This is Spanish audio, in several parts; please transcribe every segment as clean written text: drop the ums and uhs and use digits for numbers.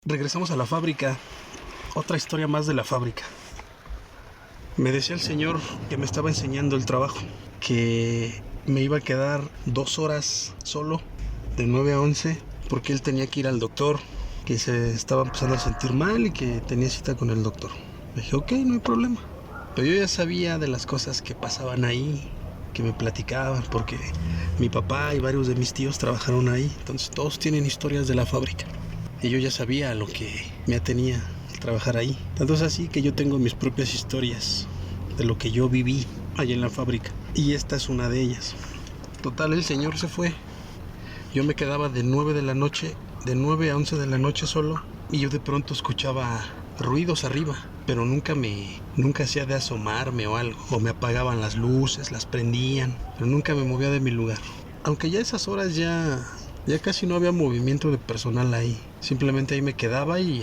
Regresamos a la fábrica. Otra historia más de la fábrica. Me decía el señor que me estaba enseñando el trabajo que me iba a quedar 2 horas solo, de 9 a 11, porque él tenía que ir al doctor, que se estaba empezando a sentir mal y que tenía cita con el doctor. Le dije, ok, no hay problema. Pero yo ya sabía de las cosas que pasaban ahí, que me platicaban, porque mi papá y varios de mis tíos trabajaron ahí. Entonces todos tienen historias de la fábrica. Y yo ya sabía lo que me atenía al trabajar ahí. Tanto es así que yo tengo mis propias historias de lo que yo viví allá en la fábrica. Y esta es una de ellas. Total, el señor se fue. Yo me quedaba de 9 de la noche, de 9 a 11 de la noche solo. Y yo de pronto escuchaba ruidos arriba, pero nunca hacía de asomarme o algo. O me apagaban las luces, las prendían, pero nunca me movía de mi lugar. Aunque ya a esas horas ya casi no había movimiento de personal ahí. Simplemente ahí me quedaba y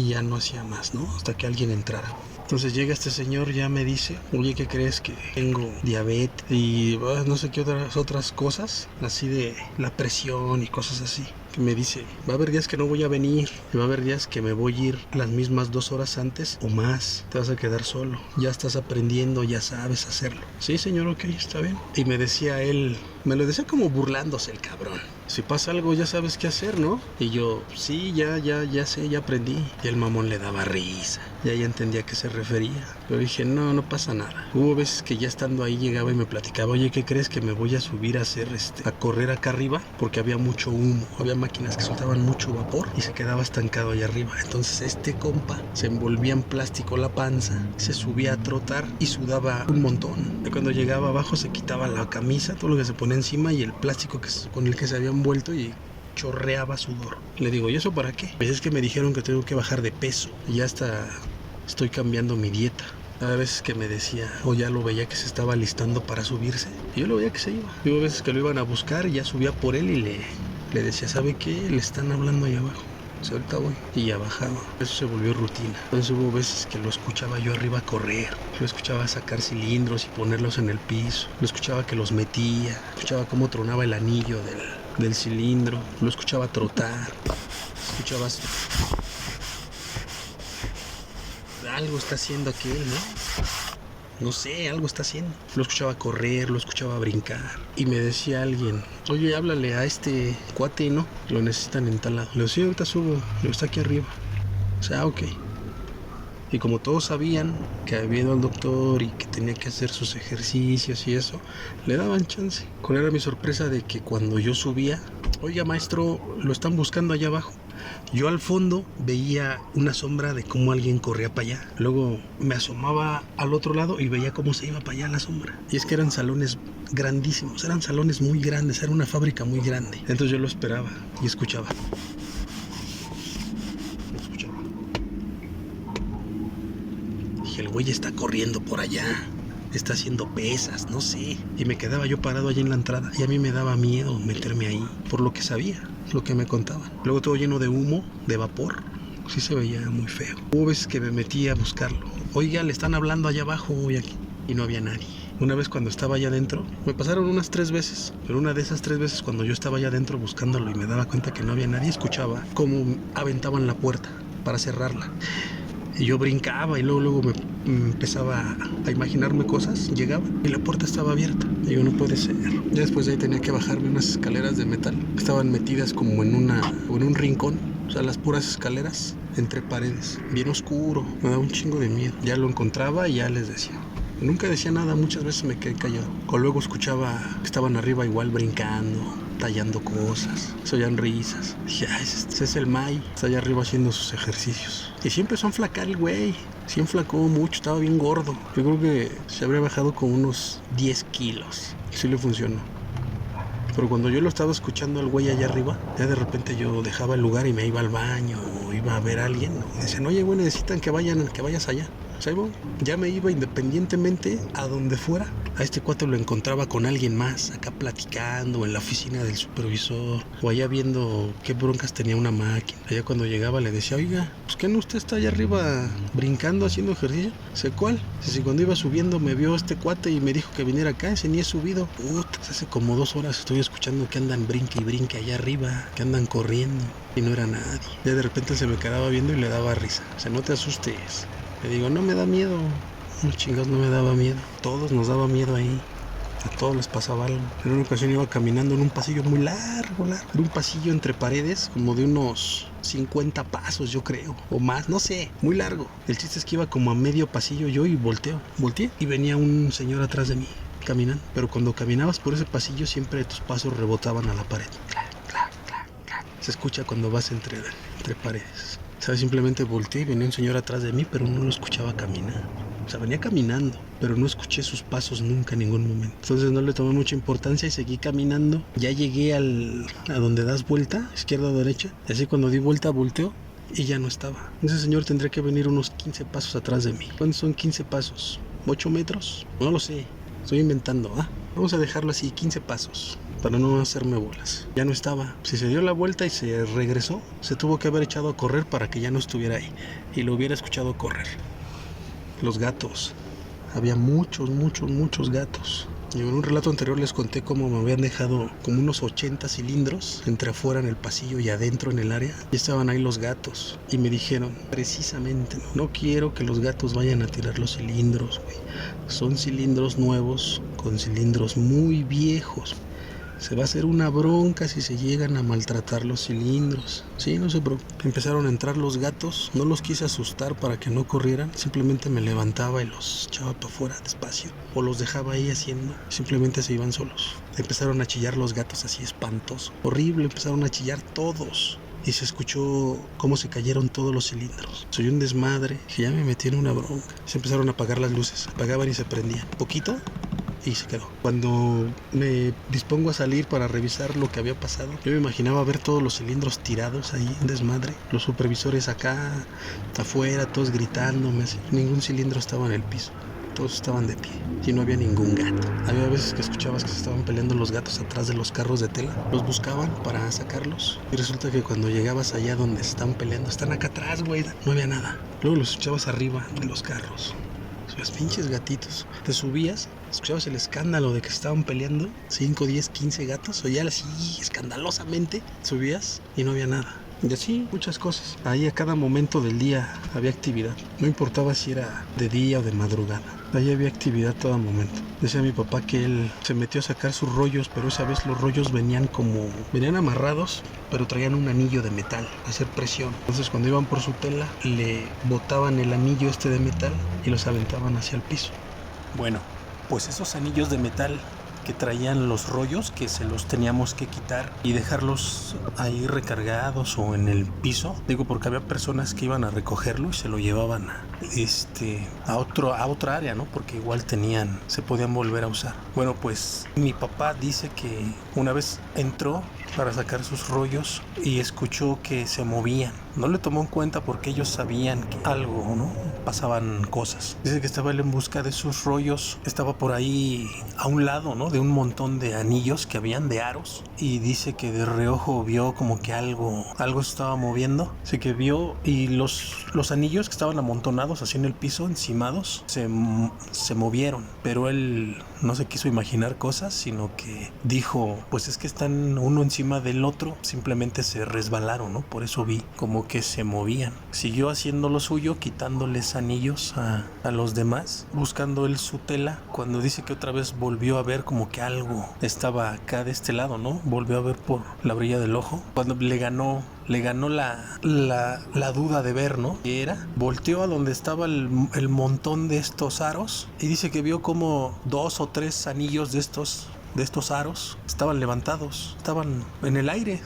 ya no hacía más, ¿no? Hasta que alguien entrara. Entonces llega este señor, ya me dice, oye, ¿qué crees? Que tengo diabetes y no sé qué otras cosas, así de la presión y cosas así. Que me dice, va a haber días que no voy a venir, y va a haber días que me voy a ir las mismas 2 horas antes o más. Te vas a quedar solo, ya estás aprendiendo, ya sabes hacerlo. Sí, señor, ok, está bien. Y me decía él, me lo decía como burlándose el cabrón. Si pasa algo ya sabes qué hacer, ¿no? Y yo, sí, ya sé, ya aprendí. Y el mamón le daba risa, ya entendía a qué se refería. Pero dije, no pasa nada. Hubo veces que ya estando ahí llegaba y me platicaba, oye, ¿qué crees? Que me voy a subir a hacer a correr acá arriba, porque había mucho humo, había máquinas que soltaban mucho vapor y se quedaba estancado allá arriba. Entonces este compa se envolvía en plástico la panza, se subía a trotar y sudaba un montón. Y cuando llegaba abajo se quitaba la camisa, todo lo que se ponía encima y el plástico con el que se había envuelto y chorreaba sudor. Le digo, ¿y eso para qué? Pues es que me dijeron que tengo que bajar de peso y ya hasta estoy cambiando mi dieta. A veces que me decía, o ya lo veía que se estaba listando para subirse, y yo lo veía que se iba. Y hubo veces que lo iban a buscar y ya subía por él y le decía, ¿sabe qué? Le están hablando ahí abajo. Pues ahorita voy. Y ya bajaba. Eso se volvió rutina. Entonces hubo veces que lo escuchaba yo arriba correr. Lo escuchaba sacar cilindros y ponerlos en el piso. Lo escuchaba que los metía. Escuchaba cómo tronaba el anillo del cilindro. Lo escuchaba trotar. Escuchaba... Algo está haciendo aquel, ¿no? No sé, algo está haciendo. Lo escuchaba correr, lo escuchaba brincar. Y me decía alguien, oye, háblale a este cuate, ¿no? Lo necesitan en tal lado. Le digo, sí, ahorita subo. Le digo, está aquí arriba. O sea, ok. Y como todos sabían que había ido al doctor y que tenía que hacer sus ejercicios y eso, le daban chance. ¿Cuál era mi sorpresa? De que cuando yo subía, oiga, maestro, lo están buscando allá abajo. Yo al fondo veía una sombra de cómo alguien corría para allá. Luego me asomaba al otro lado y veía cómo se iba para allá la sombra. Y es que eran salones grandísimos, eran salones muy grandes, era una fábrica muy grande. Entonces yo lo esperaba y escuchaba. Dije, el güey está corriendo por allá. Está haciendo pesas, no sé. Y me quedaba yo parado allí en la entrada. Y a mí me daba miedo meterme ahí, por lo que sabía, lo que me contaban. Luego todo lleno de humo, de vapor. Sí se veía muy feo. Hubo veces que me metí a buscarlo. Oiga, le están hablando allá abajo y aquí. Y no había nadie. Una vez cuando estaba allá adentro, me pasaron unas 3 veces. Pero una de esas 3 veces cuando yo estaba allá adentro buscándolo y me daba cuenta que no había nadie, escuchaba cómo aventaban la puerta para cerrarla. Y yo brincaba y luego me empezaba a imaginarme cosas. Llegaba y la puerta estaba abierta. Y yo, no puede ser. Ya después de ahí tenía que bajarme unas escaleras de metal que estaban metidas como en un rincón. O sea, las puras escaleras entre paredes. Bien oscuro. Me daba un chingo de miedo. Ya lo encontraba y ya les decía. Nunca decía nada, muchas veces me quedé callado. O luego escuchaba que estaban arriba igual brincando, tallando cosas, se oían risas. Dije, ese es el May, está allá arriba haciendo sus ejercicios. Y sí empezó a enflacar el güey, sí enflacó mucho, estaba bien gordo. Yo creo que se habría bajado con unos 10 kilos. Sí le funcionó. Pero cuando yo lo estaba escuchando al güey allá arriba, ya de repente yo dejaba el lugar y me iba al baño o iba a ver a alguien. Y decían, oye, güey, necesitan que vayas allá. ¿Sabes? Ya me iba independientemente a donde fuera. A este cuate lo encontraba con alguien más, acá platicando, en la oficina del supervisor, o allá viendo qué broncas tenía una máquina. Allá cuando llegaba le decía, oiga, pues ¿qué no usted está allá arriba brincando, haciendo ejercicio? Sé cuál. Si cuando iba subiendo me vio este cuate y me dijo que viniera acá, ese ni he subido. Hace como 2 horas estoy escuchando que andan brinque y brinque allá arriba, que andan corriendo y no era nadie. Ya de repente se me quedaba viendo y le daba risa. O sea, no te asustes. Le digo, no me da miedo. No, chingados, no me daba miedo. Todos nos daba miedo ahí. A todos les pasaba algo. En una ocasión iba caminando en un pasillo muy largo. Era un pasillo entre paredes, como de unos 50 pasos, yo creo, o más, no sé, muy largo. El chiste es que iba como a medio pasillo yo y volteé y venía un señor atrás de mí, caminando. Pero cuando caminabas por ese pasillo, siempre tus pasos rebotaban a la pared. Clac, clac, clac, clac. Se escucha cuando vas entre paredes. ¿Sabes? Simplemente volteé y venía un señor atrás de mí, pero no lo escuchaba caminar. O sea, venía caminando, pero no escuché sus pasos nunca en ningún momento. Entonces no le tomé mucha importancia y seguí caminando. Ya llegué a donde das vuelta, izquierda o derecha. Y así cuando di vuelta, volteó y ya no estaba. Ese señor tendría que venir unos 15 pasos atrás de mí. ¿Cuántos son 15 pasos? ¿8 metros? No lo sé. Estoy inventando, ¿ah? Vamos a dejarlo así, 15 pasos, para no hacerme bolas. Ya no estaba. Si se dio la vuelta y se regresó, se tuvo que haber echado a correr para que ya no estuviera ahí. Y lo hubiera escuchado correr. Los gatos. Había muchos gatos. Y en un relato anterior les conté cómo me habían dejado como unos 80 cilindros entre afuera en el pasillo y adentro en el área. Y estaban ahí los gatos. Y me dijeron, precisamente, no quiero que los gatos vayan a tirar los cilindros, güey. Son cilindros nuevos con cilindros muy viejos. Se va a hacer una bronca si se llegan a maltratar los cilindros. Sí, no se preocupen. Empezaron a entrar los gatos. No los quise asustar para que no corrieran. Simplemente me levantaba y los echaba para afuera despacio. O los dejaba ahí haciendo. Simplemente se iban solos. Empezaron a chillar los gatos así espantoso. Horrible, empezaron a chillar todos. Y se escuchó cómo se cayeron todos los cilindros. Soy un desmadre, que ya me metí en una bronca. Se empezaron a apagar las luces. Apagaban y se prendían. Poquito y se quedó. Cuando me dispongo a salir para revisar lo que había pasado, yo me imaginaba ver todos los cilindros tirados ahí en desmadre. Los supervisores acá, afuera, todos gritándome. Ningún cilindro estaba en el piso. Todos estaban de pie y no había ningún gato. Había veces que escuchabas que se estaban peleando los gatos atrás de los carros de tela. Los buscaban para sacarlos y resulta que cuando llegabas allá donde se estaban peleando, están acá atrás, güey, no había nada. Luego los escuchabas arriba de los carros. Los pinches gatitos. Te subías, escuchabas el escándalo de que estaban peleando 5, 10, 15 gatos. Oías así escandalosamente. Subías y no había nada. Y así, muchas cosas. Ahí a cada momento del día había actividad. No importaba si era de día o de madrugada. Ahí había actividad todo momento. Decía mi papá que él se metió a sacar sus rollos, pero esa vez los rollos venían amarrados, pero traían un anillo de metal, a hacer presión. Entonces cuando iban por su tela, le botaban el anillo de metal y los aventaban hacia el piso. Bueno, pues esos anillos de metal que traían los rollos, que se los teníamos que quitar y dejarlos ahí recargados o en el piso. Digo, porque había personas que iban a recogerlo y se lo llevaban a otra área, ¿no? Porque igual se podían volver a usar. Bueno, pues mi papá dice que una vez entró para sacar sus rollos y escuchó que se movían. No le tomó en cuenta porque ellos sabían que algo, ¿no? Pasaban cosas. Dice que estaba él en busca de sus rollos. Estaba por ahí a un lado, ¿no? De un montón de anillos que habían, de aros. Y dice que de reojo vio como que algo se estaba moviendo. Así que vio y los anillos que estaban amontonados así en el piso, encimados, se movieron. Pero él no se quiso imaginar cosas, sino que dijo, pues es que están uno encima del otro, simplemente se resbalaron, ¿no? Por eso vi como que se movían. Siguió haciendo lo suyo, quitándoles anillos a los demás, buscando él su tela, cuando dice que otra vez volvió a ver como que algo estaba acá de este lado, ¿no? Volvió a ver por la orilla del ojo, cuando le ganó la duda de ver, ¿no? ¿Qué era? Volteó a donde estaba el montón de estos aros y dice que vio como 2 o 3 anillos de estos aros estaban levantados, estaban en el aire,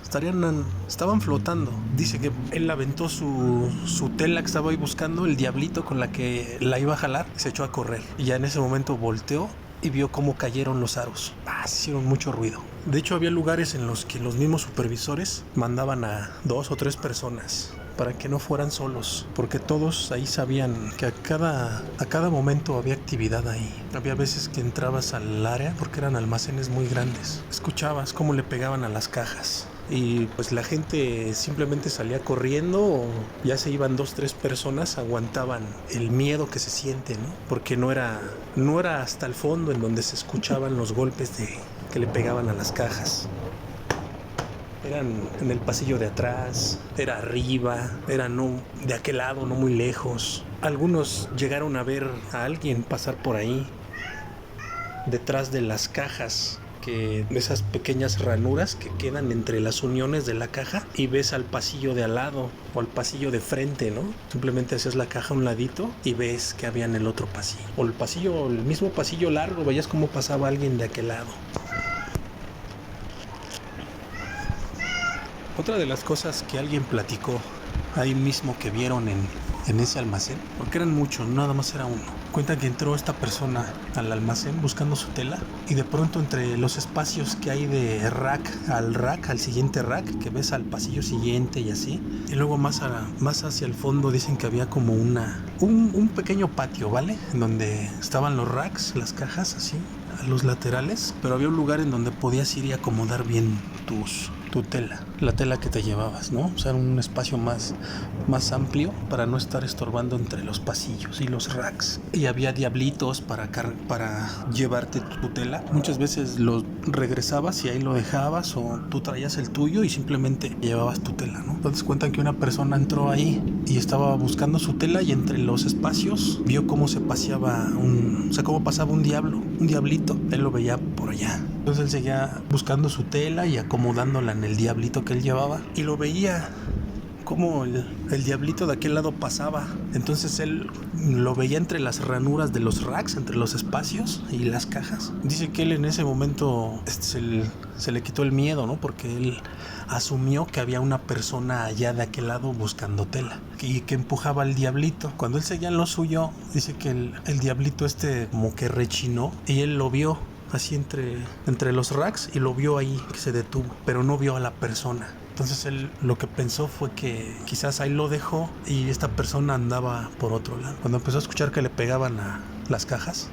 estaban flotando. Dice que él aventó su tela que estaba ahí buscando, el diablito con la que la iba a jalar, se echó a correr. Y ya en ese momento volteó y vio cómo cayeron los aros. Hicieron mucho ruido. De hecho, había lugares en los que los mismos supervisores mandaban a 2 o 3 personas para que no fueran solos, porque todos ahí sabían que a cada momento había actividad ahí. Había veces que entrabas al área, porque eran almacenes muy grandes, escuchabas cómo le pegaban a las cajas y pues la gente simplemente salía corriendo o ya se iban 2, 3 personas, aguantaban el miedo que se siente, ¿no? Porque no era hasta el fondo en donde se escuchaban los golpes que le pegaban a las cajas. Eran en el pasillo de atrás, era arriba, era no de aquel lado, no muy lejos. Algunos llegaron a ver a alguien pasar por ahí, detrás de las cajas, que esas pequeñas ranuras que quedan entre las uniones de la caja, y ves al pasillo de al lado o al pasillo de frente, ¿no? Simplemente hacías la caja a un ladito y ves que había en el otro pasillo. O el mismo pasillo largo, veías cómo pasaba alguien de aquel lado. Otra de las cosas que alguien platicó ahí mismo que vieron en ese almacén, porque eran muchos, nada más era uno. Cuentan que entró esta persona al almacén buscando su tela y de pronto entre los espacios que hay de rack, al siguiente rack, que ves al pasillo siguiente y así, y luego más hacia el fondo dicen que había como un pequeño patio, ¿vale? En donde estaban los racks, las cajas así, a los laterales, pero había un lugar en donde podías ir y acomodar bien tu tela, la tela que te llevabas, ¿no? O sea, un espacio más amplio para no estar estorbando entre los pasillos y los racks. Y había diablitos para llevarte tu tela. Muchas veces lo regresabas y ahí lo dejabas, o tú traías el tuyo y simplemente llevabas tu tela, ¿no? Entonces cuentan que una persona entró ahí y estaba buscando su tela y entre los espacios vio cómo se paseaba cómo pasaba un diablito. Él lo veía por allá. Entonces él seguía buscando su tela y acomodándola en el diablito que él llevaba y lo veía como el diablito de aquel lado pasaba. Entonces él lo veía entre las ranuras de los racks, entre los espacios y las cajas. Dice que él en ese momento se le quitó el miedo, ¿no? Porque él asumió que había una persona allá de aquel lado buscando tela y que empujaba al diablito. Cuando él seguía en lo suyo, dice que el diablito como que rechinó y él lo vio así entre los racks y lo vio ahí, que se detuvo, pero no vio a la persona. Entonces él lo que pensó fue que quizás ahí lo dejó y esta persona andaba por otro lado. Cuando empezó a escuchar que le pegaban a las cajas,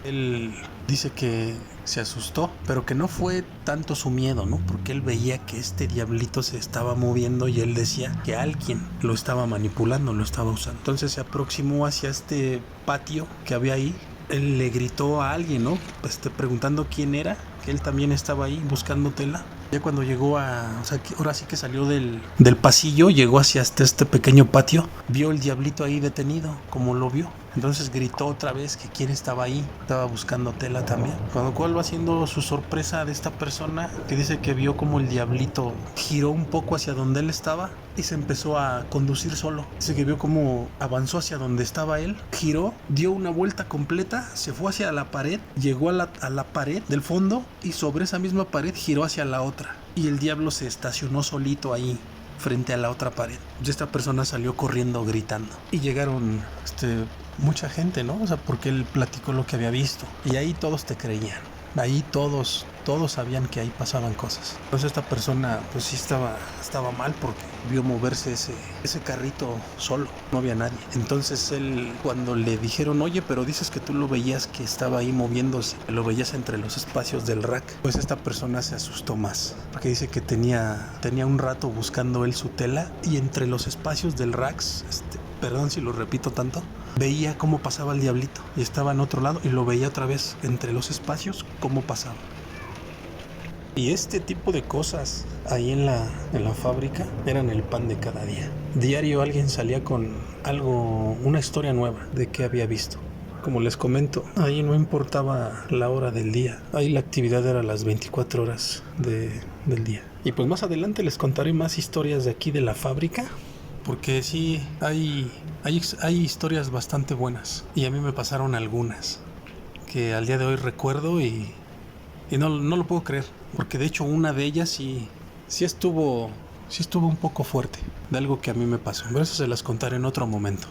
él dice que se asustó, pero que no fue tanto su miedo, ¿no? Porque él veía que este diablito se estaba moviendo y él decía que alguien lo estaba manipulando, lo estaba usando. Entonces se aproximó hacia este patio que había ahí. Él le gritó a alguien, ¿no? Preguntando quién era, que él también estaba ahí buscando tela. Ya cuando llegó ahora sí que salió del pasillo, llegó hacia este pequeño patio, vio el diablito ahí detenido, como lo vio. Entonces gritó otra vez que quién estaba ahí, estaba buscando tela también. Cuando cual va haciendo su sorpresa de esta persona, que dice que vio como el diablito giró un poco hacia donde él estaba y se empezó a conducir solo. Dice que vio cómo avanzó hacia donde estaba él, giró, dio una vuelta completa, se fue hacia la pared, llegó a la pared del fondo y sobre esa misma pared giró hacia la otra. Y el diablo se estacionó solito ahí frente a la otra pared. Y esta persona salió corriendo gritando. Y llegaron mucha gente, ¿no? O sea, porque él platicó lo que había visto. Y ahí todos te creían. Ahí todos sabían que ahí pasaban cosas. Entonces esta persona pues sí estaba mal porque vio moverse ese carrito solo, no había nadie. Entonces él, cuando le dijeron, oye, pero dices que tú lo veías que estaba ahí moviéndose, lo veías entre los espacios del rack, pues esta persona se asustó más, porque dice que tenía un rato buscando él su tela y entre los espacios del rack, perdón si lo repito tanto, veía cómo pasaba el diablito y estaba en otro lado y lo veía otra vez entre los espacios cómo pasaba. Y este tipo de cosas ahí en la fábrica eran el pan de cada día. Diario alguien salía con una historia nueva de qué había visto. Como les comento, ahí no importaba la hora del día. Ahí la actividad era las 24 horas del día. Y pues más adelante les contaré más historias de aquí de la fábrica. Porque sí, hay historias bastante buenas. Y a mí me pasaron algunas que al día de hoy recuerdo y no lo puedo creer. Porque de hecho una de ellas sí estuvo un poco fuerte. De algo que a mí me pasó. Pero eso se las contaré en otro momento.